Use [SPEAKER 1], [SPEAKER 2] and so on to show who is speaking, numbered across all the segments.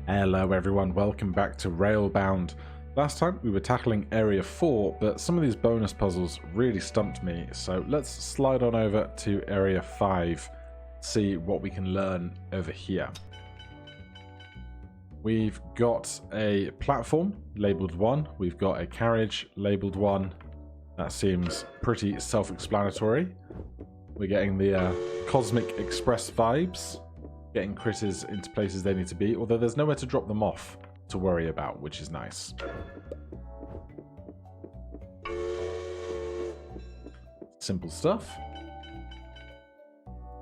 [SPEAKER 1] Hello everyone, welcome back to Railbound. Last time we were tackling Area 4, but some of these bonus puzzles really stumped me, so let's slide on over to Area 5, see what we can learn over here. We've got a platform labelled 1, we've got a carriage labelled 1. That seems pretty self-explanatory. We're getting the Cosmic Express vibes. Getting critters into places they need to be, although there's nowhere to drop them off to worry about, which is nice. Simple stuff.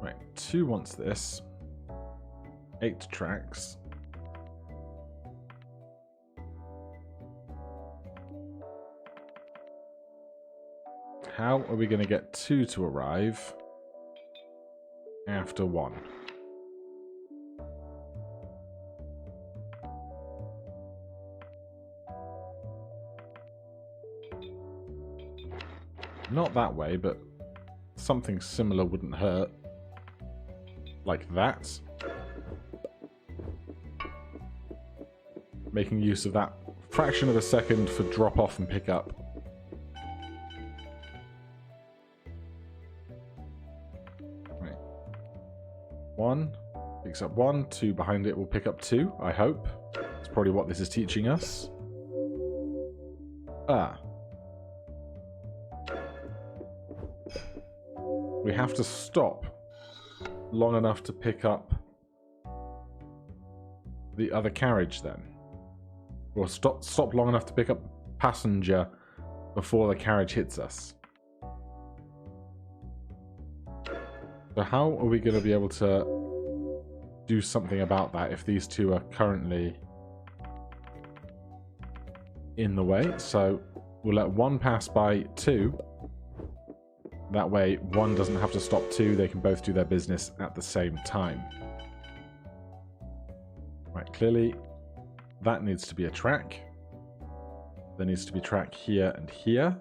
[SPEAKER 1] Right, 2 wants this. 8 tracks. How are we going to get 2 to arrive after 1? Not that way, but something similar wouldn't hurt. Like that. Making use of that fraction of a second for drop off and pick up. Right. 1 picks up 1, 2 behind it will pick up 2, I hope. That's probably what this is teaching us. We have to stop long enough to pick up the other carriage then. Or stop long enough to pick up passenger before the carriage hits us. So how are we going to be able to do something about that if these 2 are currently in the way? So we'll let 1 pass by 2. That way, 1 doesn't have to stop 2. They can both do their business at the same time. Right, clearly, that needs to be a track. There needs to be track here and here,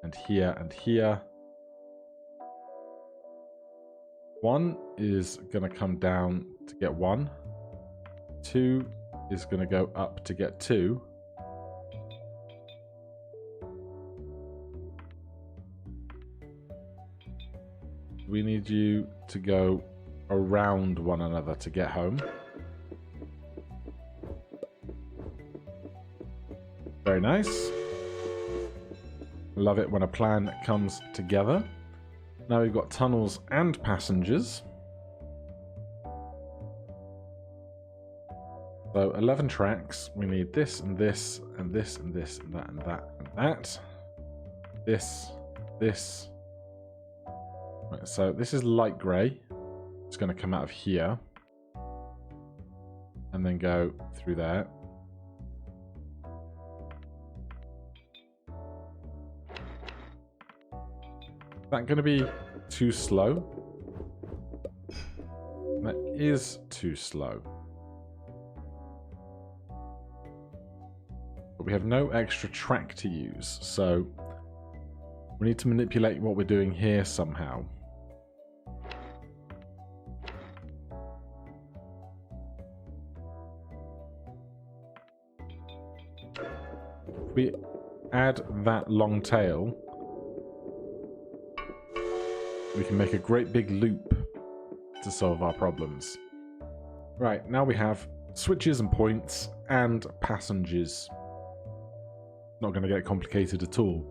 [SPEAKER 1] and here and here. 1 is going to come down to get 1. 2 is going to go up to get 2. We need you to go around one another to get home. Very nice. Love it when a plan comes together. Now we've got tunnels and passengers. So 11 tracks. We need this and this and this and this and that and that and that. This. Right, so this is light grey. It's going to come out of here. And then go through there. Is that going to be too slow? That is too slow. But we have no extra track to use, so we need to manipulate what we're doing here somehow. If we add that long tail, we can make a great big loop to solve our problems. Right, now we have switches and points and passengers. Not going to get complicated at all.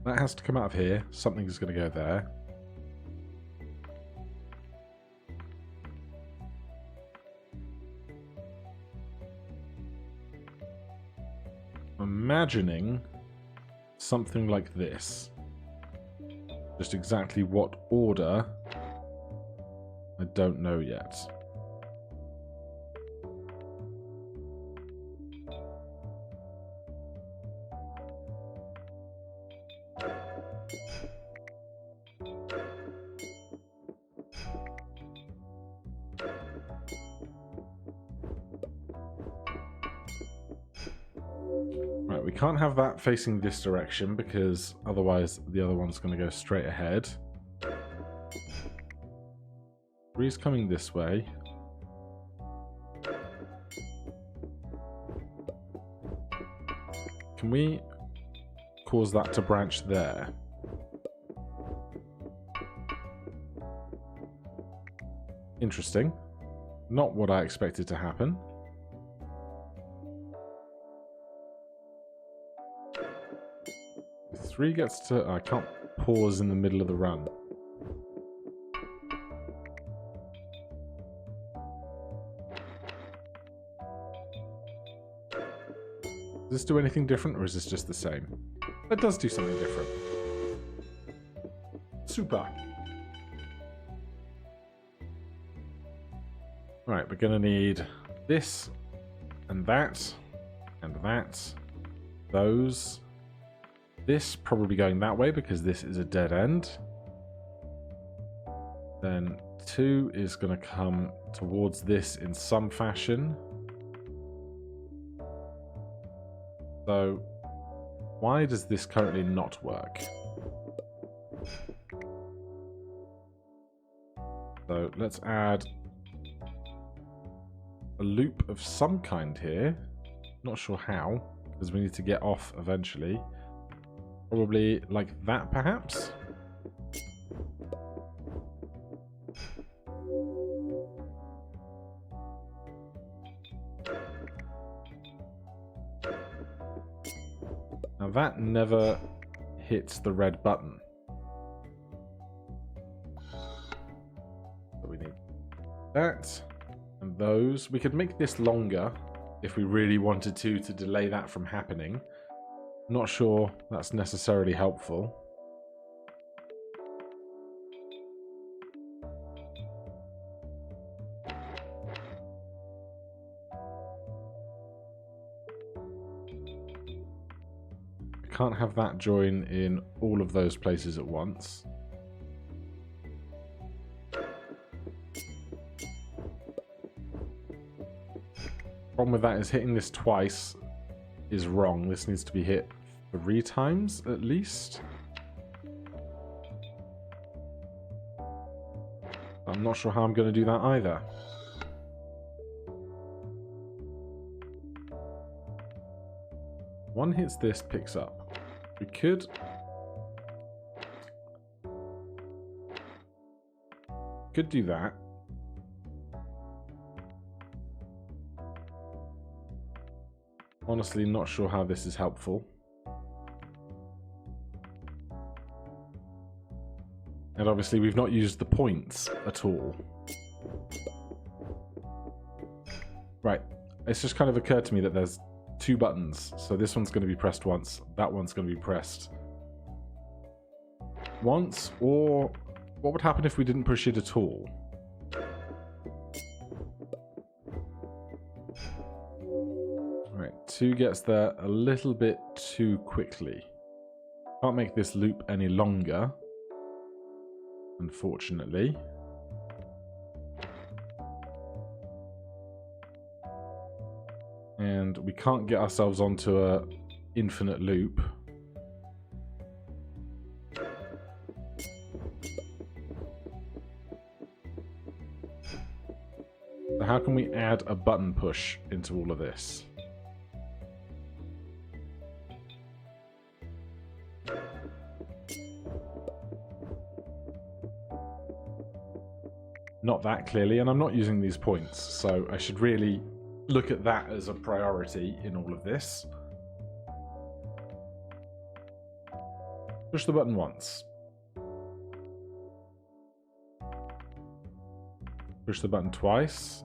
[SPEAKER 1] That has to come out of here. Something's going to go there. Imagining something like this. Just exactly what order, I don't know yet. Right, we can't have that facing this direction because otherwise the other one's going to go straight ahead. 3's coming this way. Can we cause that to branch there? Interesting. Not what I expected to happen. Three gets to... I can't pause in the middle of the run. Does this do anything different, or is this just the same? It does do something different. Super. Right, we're going to need this, and that, those. This probably going that way because this is a dead end. Then 2 is going to come towards this in some fashion. So, why does this currently not work? So, let's add a loop of some kind here. Not sure how, because we need to get off eventually. Probably like that, perhaps? Now that never hits the red button. So we need that and those. We could make this longer if we really wanted to delay that from happening. Not sure that's necessarily helpful. I can't have that join in all of those places at once. Problem with that is hitting this twice is wrong. This needs to be hit 3 times at least. I'm not sure how I'm going to do that either. One hits this, picks up. We could... do that. Honestly, not sure how this is helpful. And obviously we've not used the points at all. Right, it's just kind of occurred to me that there's 2 buttons. So this one's going to be pressed once, that one's going to be pressed once, or what would happen if we didn't push it at all? Right, 2 gets there a little bit too quickly. Can't make this loop any longer, unfortunately. And we can't get ourselves onto a infinite loop. So how can we add a button push into all of this? Not that clearly, and I'm not using these points, so I should really look at that as a priority in all of this. Push the button once. Push the button twice.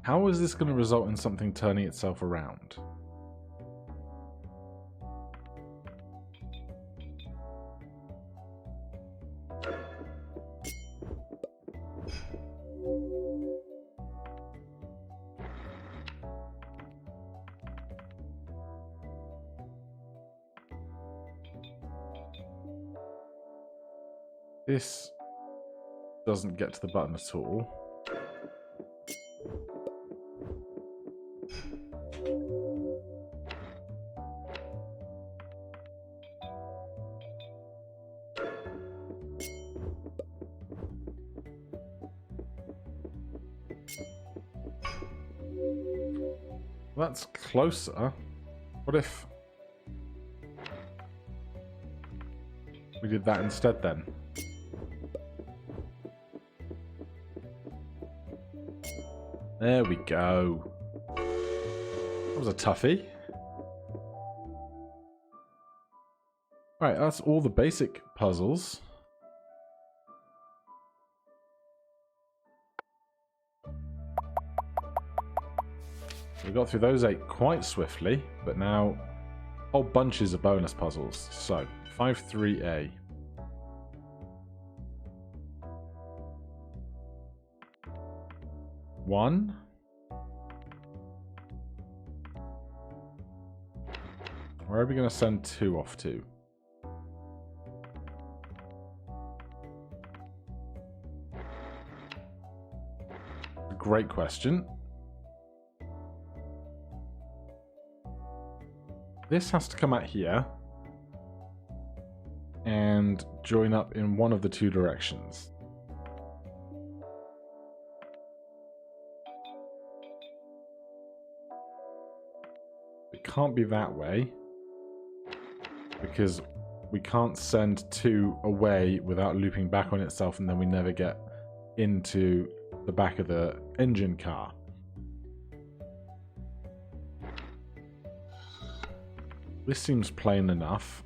[SPEAKER 1] How is this going to result in something turning itself around? This doesn't get to the button at all. That's closer. What if we did that instead then? There we go. That was a toughie. Right, that's all the basic puzzles. We got through those 8 quite swiftly, but now whole bunches of bonus puzzles. So, 5-3A. One. Where are we going to send 2 off to? Great question. This has to come out here and join up in one of the 2 directions. It can't be that way because we can't send 2 away without looping back on itself, and then we never get into the back of the engine car. This seems plain enough.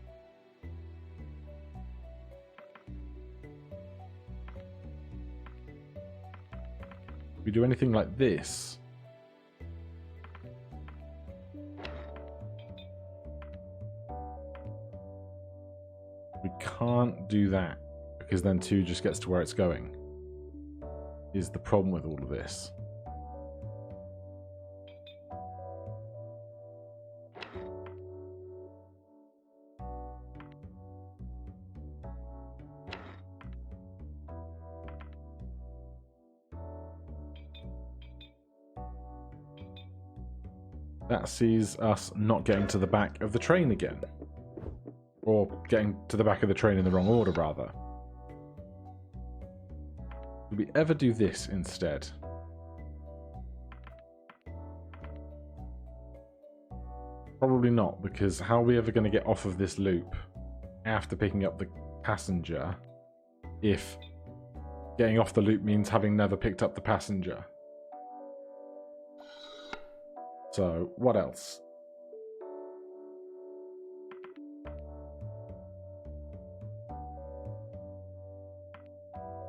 [SPEAKER 1] If we do anything like this, we can't do that because then 2 just gets to where it's going. Is the problem with all of this. That sees us not getting to the back of the train again. Or getting to the back of the train in the wrong order, rather. Would we ever do this instead? Probably not, because how are we ever going to get off of this loop after picking up the passenger if getting off the loop means having never picked up the passenger? So, what else?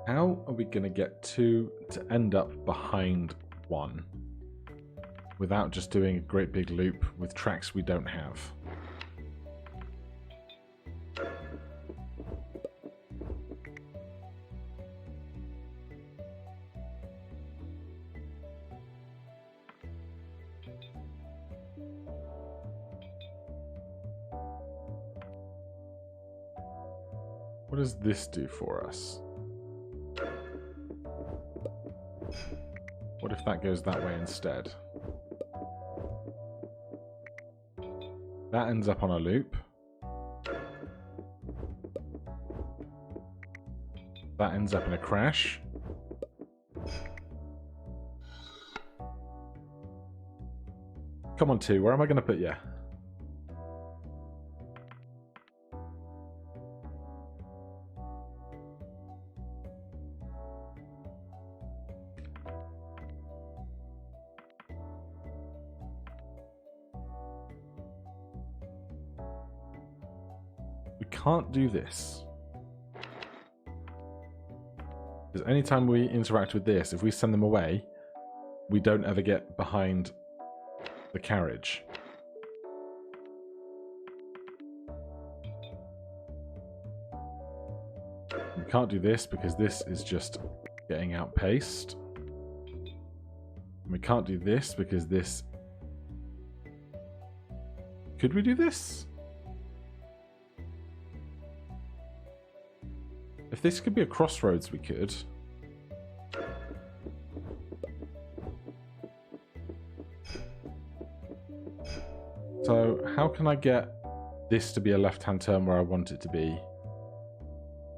[SPEAKER 1] How are we going to get 2 to end up behind 1 without just doing a great big loop with tracks we don't have? What does this do for us? What if that goes that way instead? That ends up on a loop. That ends up in a crash. Come on, 2. Where am I going to put you? Can't do this. Because anytime we interact with this, if we send them away, we don't ever get behind the carriage. We can't do this because this is just getting outpaced. And we can't do this because this... Could we do this? If this could be a crossroads, we could. So, how can I get this to be a left-hand turn where I want it to be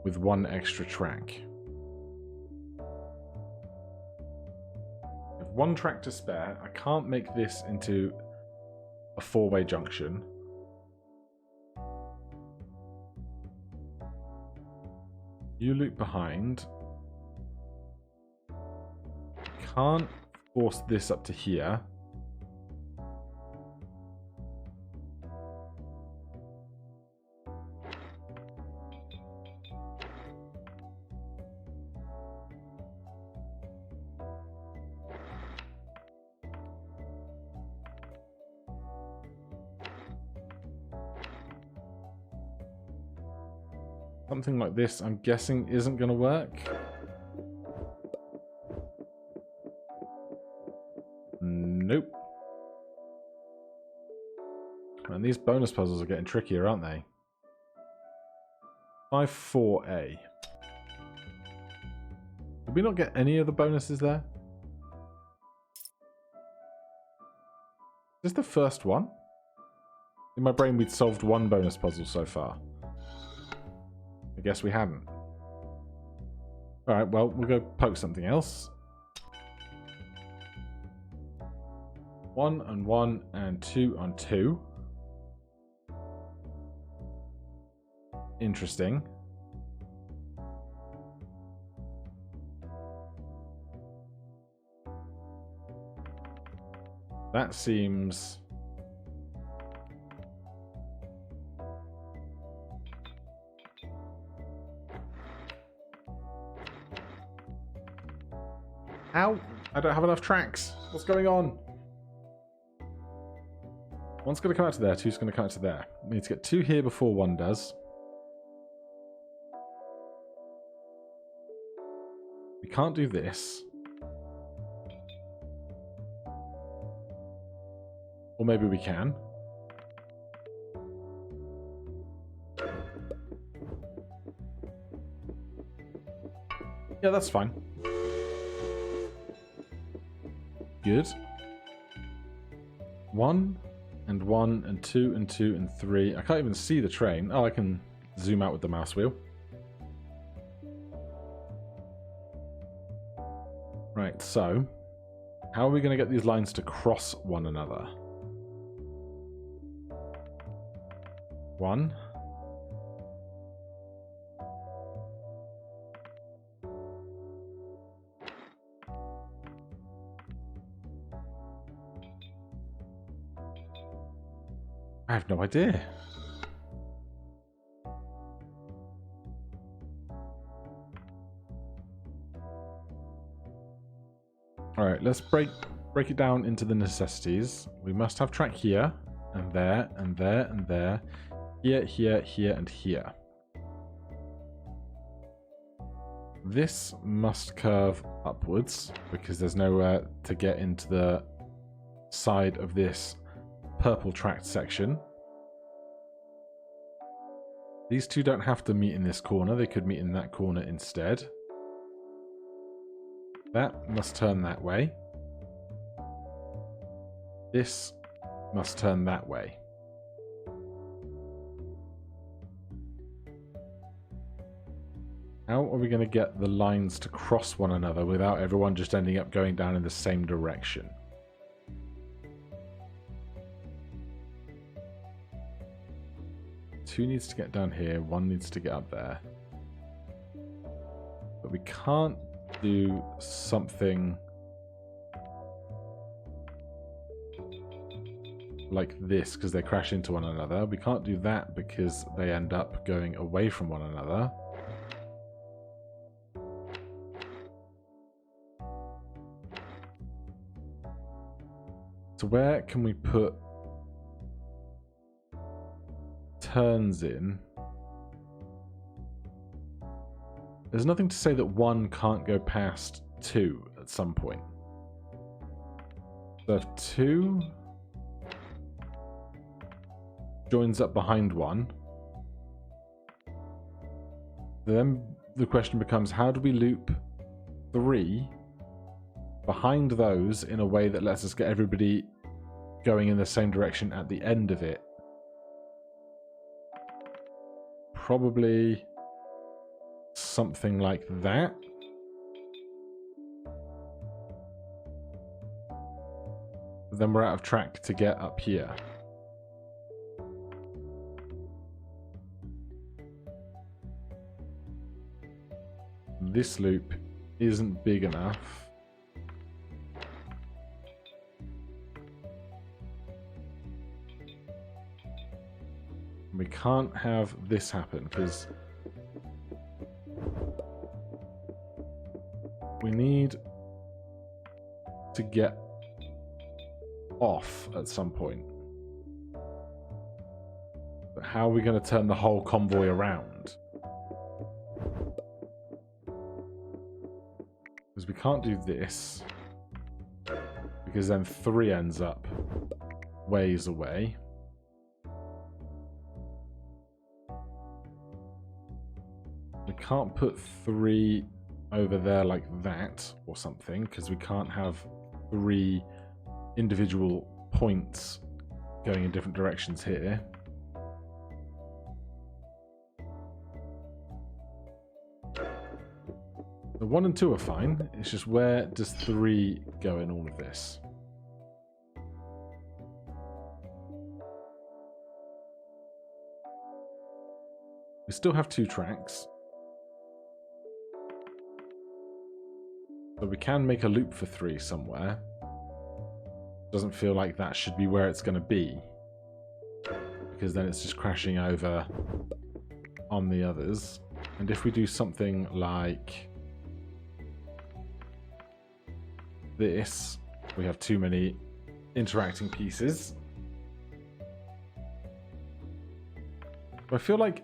[SPEAKER 1] with 1 extra track? If one track to spare. I can't make this into a four-way junction. You loop behind. Can't force this up to here. Something like this, I'm guessing, isn't going to work. Nope. And these bonus puzzles are getting trickier, aren't they? 5-4A. Did we not get any of the bonuses there? Is this the first one? In my brain, we'd solved one bonus puzzle so far. I guess we hadn't. Alright, well, we'll go poke something else. 1 on 1 and 2 on 2. Interesting. That seems... Ow! I don't have enough tracks. What's going on? One's going to come out to there, two's going to come out to there. We need to get 2 here before 1 does. We can't do this. Or maybe we can. Yeah, that's fine. Good. 1 and 1 and 2 and 2 and 3. I can't even see the train. Oh, I can zoom out with the mouse wheel. Right, so how are we going to get these lines to cross one another? 1. I have no idea. Alright, let's break it down into the necessities. We must have track here, and there, and there, and there. Here, here, here, and here. This must curve upwards, because there's nowhere to get into the side of this purple tracked section. These two don't have to meet in this corner. They could meet in that corner instead. That must turn that way. This must turn that way. How are we going to get the lines to cross one another without everyone just ending up going down in the same direction? Two needs to get down here, 1 needs to get up there. But we can't do something like this because they crash into one another. We can't do that because they end up going away from one another. So where can we put turns in? There's nothing to say that 1 can't go past 2 at some point. So if 2 joins up behind 1, then the question becomes, how do we loop 3 behind those in a way that lets us get everybody going in the same direction at the end of it? Probably something like that. But then we're out of track to get up here. This loop isn't big enough. We can't have this happen because we need to get off at some point. But how are we going to turn the whole convoy around? Because we can't do this. Because then 3 ends up ways away. We can't put 3 over there like that or something, because we can't have 3 individual points going in different directions here. The 1 and 2 are fine. It's just where does 3 go in all of this? We still have 2 tracks. But we can make a loop for 3 somewhere. Doesn't feel like that should be where it's going to be. Because then it's just crashing over on the others. And if we do something like this, we have too many interacting pieces. I feel like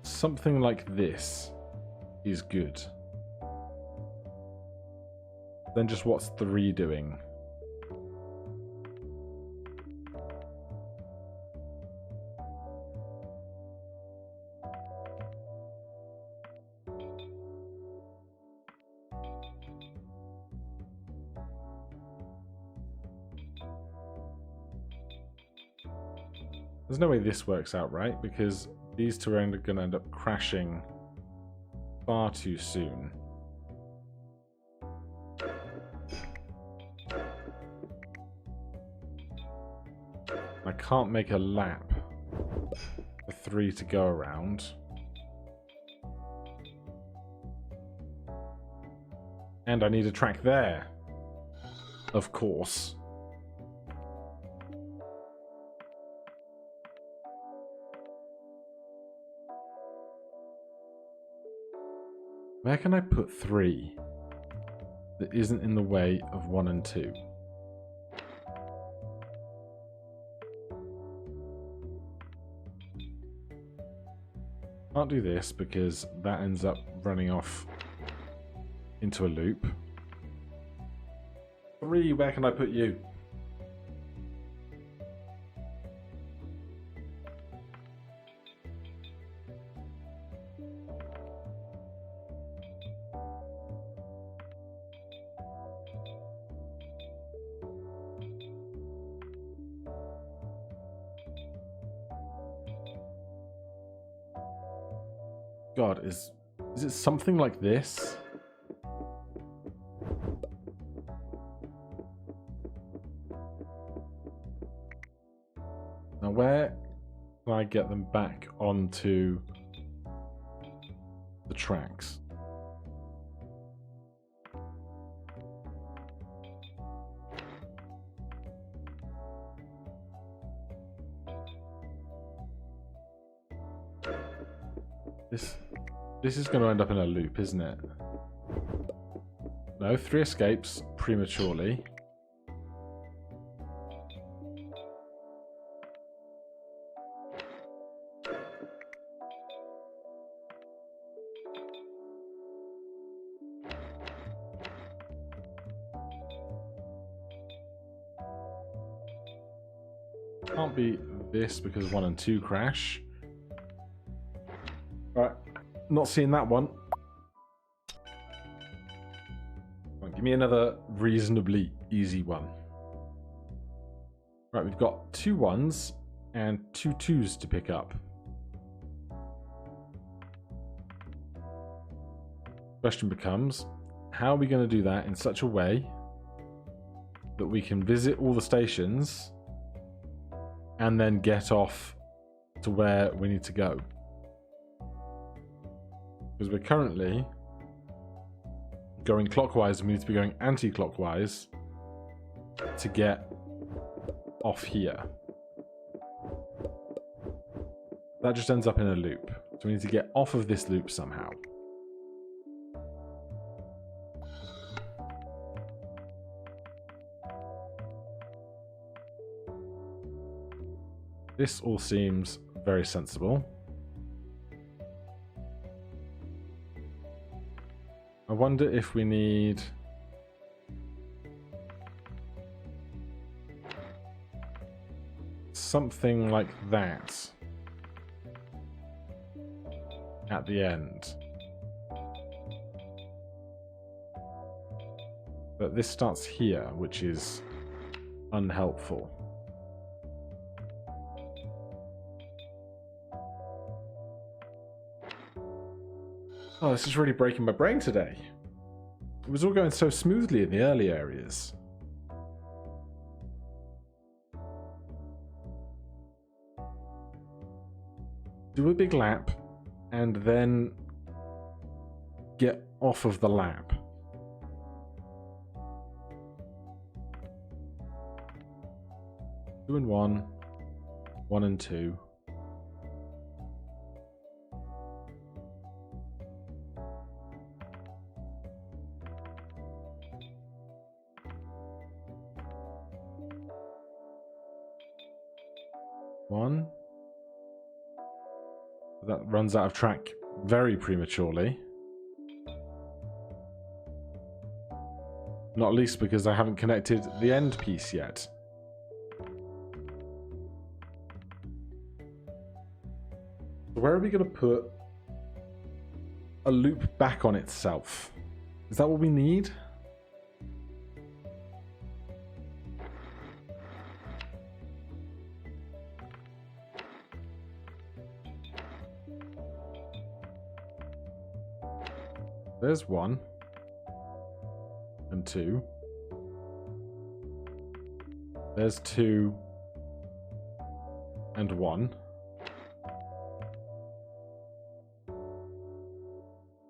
[SPEAKER 1] something like this is good. Then just what's 3 doing? There's no way this works out right, because these 2 are going to end up crashing far too soon. I can't make a lap for 3 to go around. And I need a track there. Of course. Where can I put 3 that isn't in the way of 1 and 2? Can't do this because that ends up running off into a loop. 3, where can I put you? God, is it something like this? Now where can I get them back onto the tracks? This is going to end up in a loop, isn't it? No, 3 escapes prematurely. Can't be this because 1 and 2 crash. Alright, not seeing that one. Right, give me another reasonably easy one. Right, we've got 2 1s and 2 2s to pick up. Question becomes, how are we going to do that in such a way that we can visit all the stations and then get off to where we need to go. Because we're currently going clockwise and we need to be going anti-clockwise to get off here. That just ends up in a loop. So we need to get off of this loop somehow. This all seems very sensible. I wonder if we need something like that at the end. But this starts here, which is unhelpful. Oh, this is really breaking my brain today. It was all going so smoothly in the early areas. Do a big lap and then get off of the lap. Two and one, one and two. One. That runs out of track very prematurely. Not least because I haven't connected the end piece yet. Where are we going to put a loop back on itself? Is that what we need? There's one. And two. There's two. And one.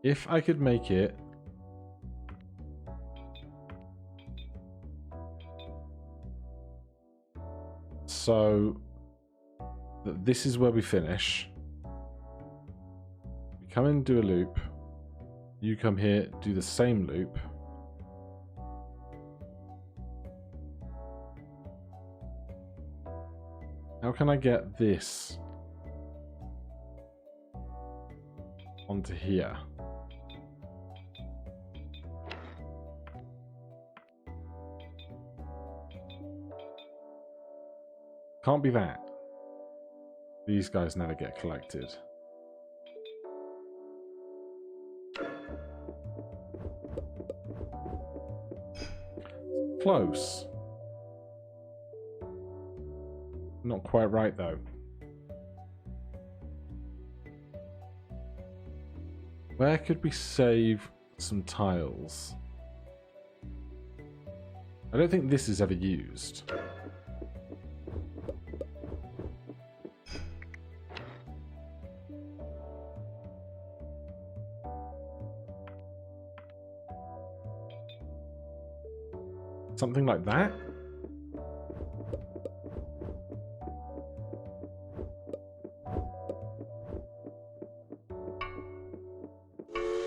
[SPEAKER 1] If I could make it so that this is where we finish. We come in and do a loop. You come here, do the same loop. How can I get this onto here? Can't be that. These guys never get collected. Close. Not quite right though. Where could we save some tiles? I don't think this is ever used. Something like that?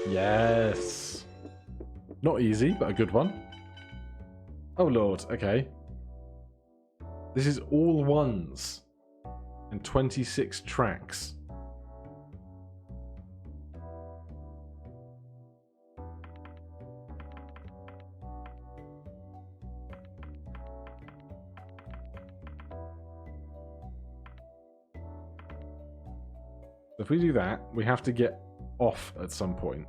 [SPEAKER 1] Yes. Not easy, but a good one. Oh lord, okay. This is all ones and 26 tracks. If we do that, we have to get off at some point.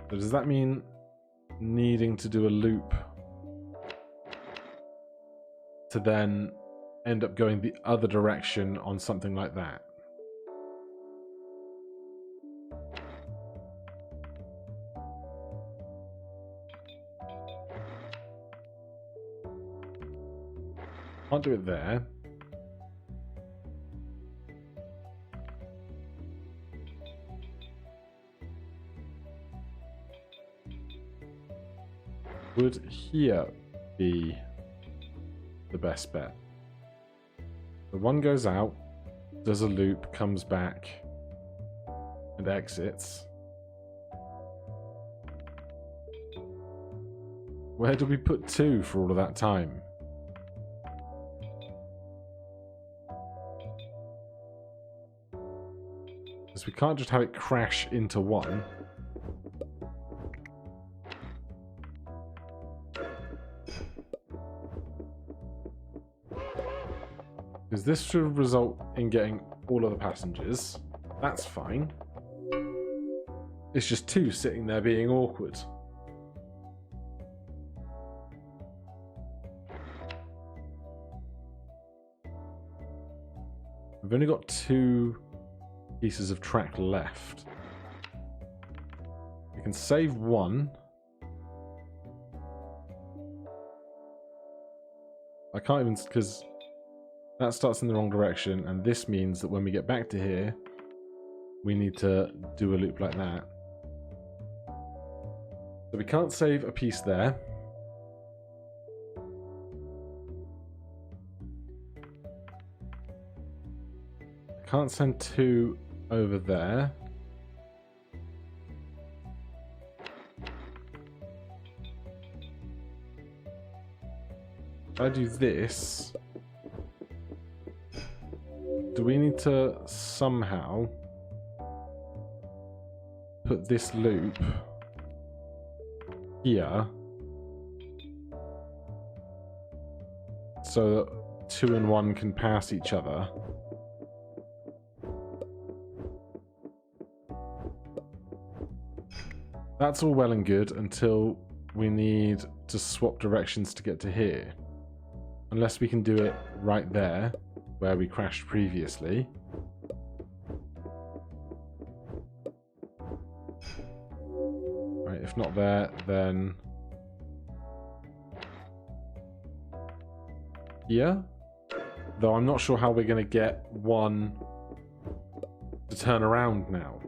[SPEAKER 1] So does that mean needing to do a loop to then end up going the other direction on something like that? Can't do it there. Would here be the best bet? The one goes out, does a loop, comes back, and exits. Where do we put 2 for all of that time? Because we can't just have it crash into 1. Because this should result in getting all of the passengers. That's fine. It's just 2 sitting there being awkward. We've only got 2 pieces of track left. We can save 1. I can't even, because that starts in the wrong direction, and this means that when we get back to here, we need to do a loop like that. So we can't save a piece there. I can't send 2 over there. If I do this, do we need to somehow put this loop here so that 2 and 1 can pass each other? That's all well and good until we need to swap directions to get to here. Unless we can do it right there, where we crashed previously. Right, if not there, then here. Though I'm not sure how we're going to get 1 to turn around now.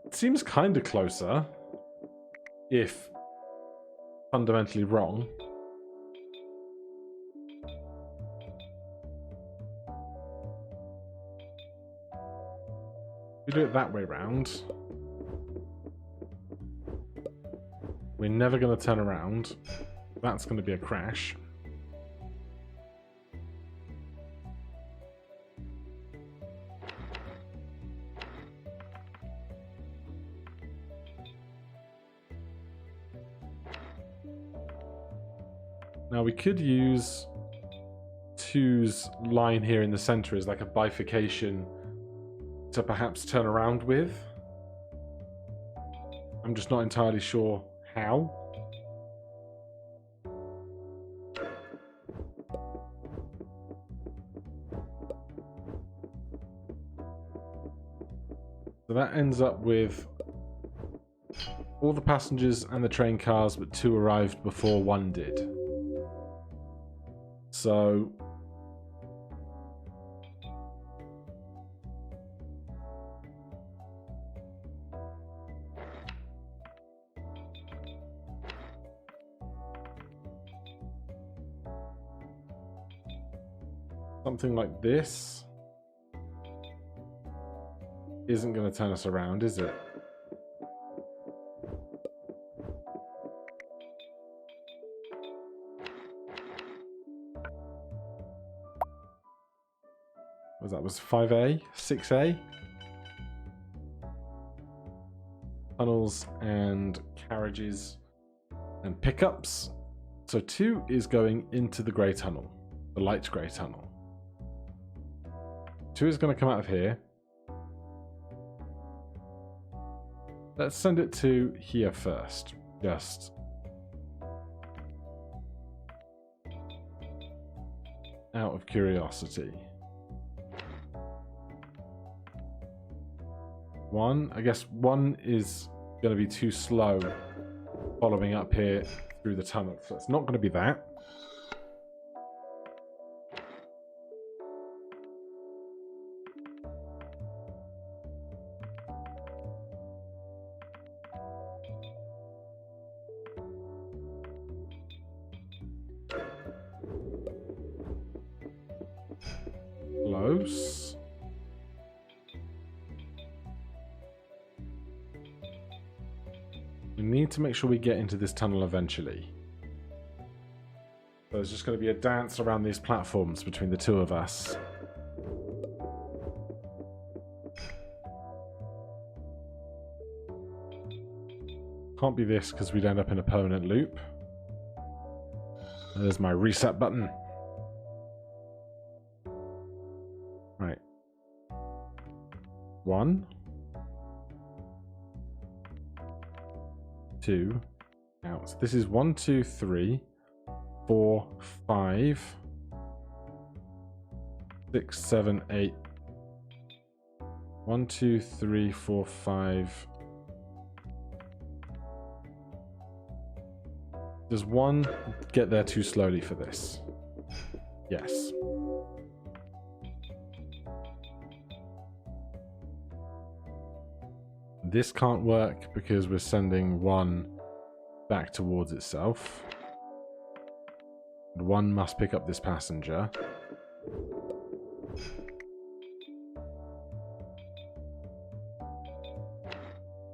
[SPEAKER 1] It seems kind of closer, if fundamentally wrong. We do it that way round. We're never going to turn around. That's going to be a crash. Now we could use 2's line here in the center as like a bifurcation to perhaps turn around with. I'm just not entirely sure how. So that ends up with all the passengers and the train cars, but 2 arrived before 1 did. So something like this isn't going to turn us around, is it? That was 5A, 6A. Tunnels and carriages and pickups. So 2 is going into the grey tunnel, the light grey tunnel. 2 is going to come out of here. Let's send it to here first, just out of curiosity. 1, I guess 1 is going to be too slow following up here through the tunnel. So it's not going to be that. Close. We need to make sure we get into this tunnel eventually. So there's just going to be a dance around these platforms between the two of us. Can't be this because we'd end up in a permanent loop. There's my reset button. Right. 1, 2. Out. So this is 1, 2, 3, 4, 5, 6, 7, 8. 1, 2, 3, 4, 5. Does one get there too slowly for this? Yes. This can't work because we're sending one back towards itself. And one must pick up this passenger.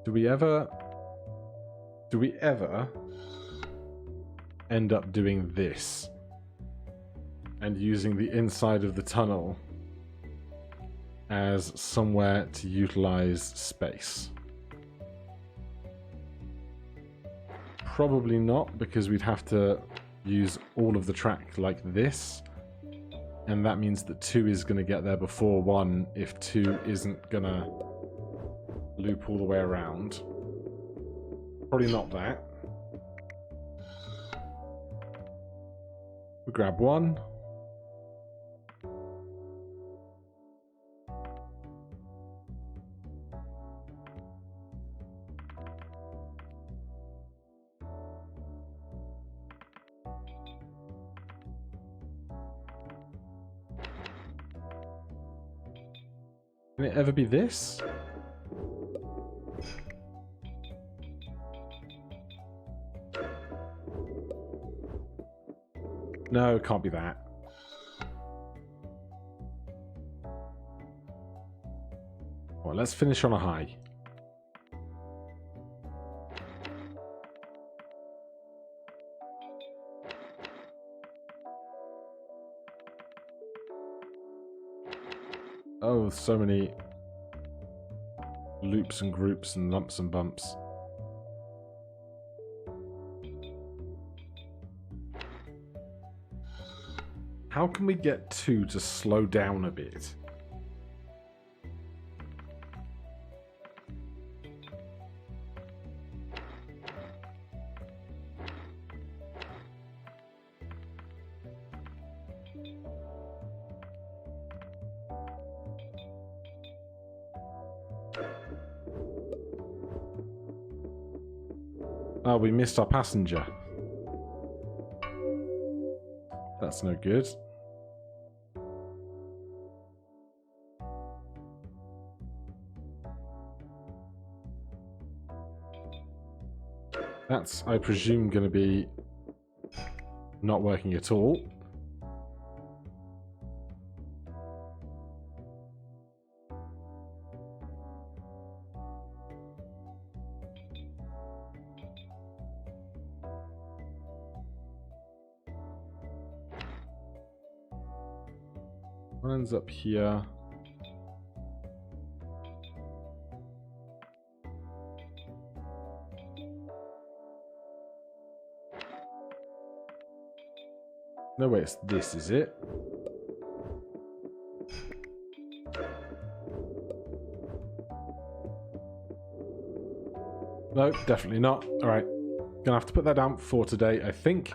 [SPEAKER 1] Do we ever end up doing this and using the inside of the tunnel as somewhere to utilize space? Probably not, because we'd have to use all of the track like this, and that means that 2 is going to get there before 1 if 2 isn't going to loop all the way around. Probably not that. We grab 1. Can it ever be this? No, it can't be that. Well, let's finish on a high. Oh, so many loops and groups and lumps and bumps. How can we get 2 to slow down a bit? Oh, we missed our passenger. That's no good. That's, I presume, going to be not working at all. One ends up here. No way, it's this, is it? No, definitely not. Alright, gonna have to put that down for today, I think.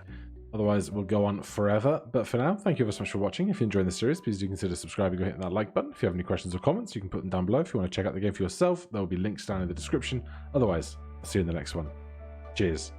[SPEAKER 1] Otherwise, we'll go on forever. But for now, thank you ever so much for watching. If you enjoyed the series, please do consider subscribing or hitting that like button. If you have any questions or comments, you can put them down below. If you want to check out the game for yourself, there will be links down in the description. Otherwise, See you in the next one. Cheers.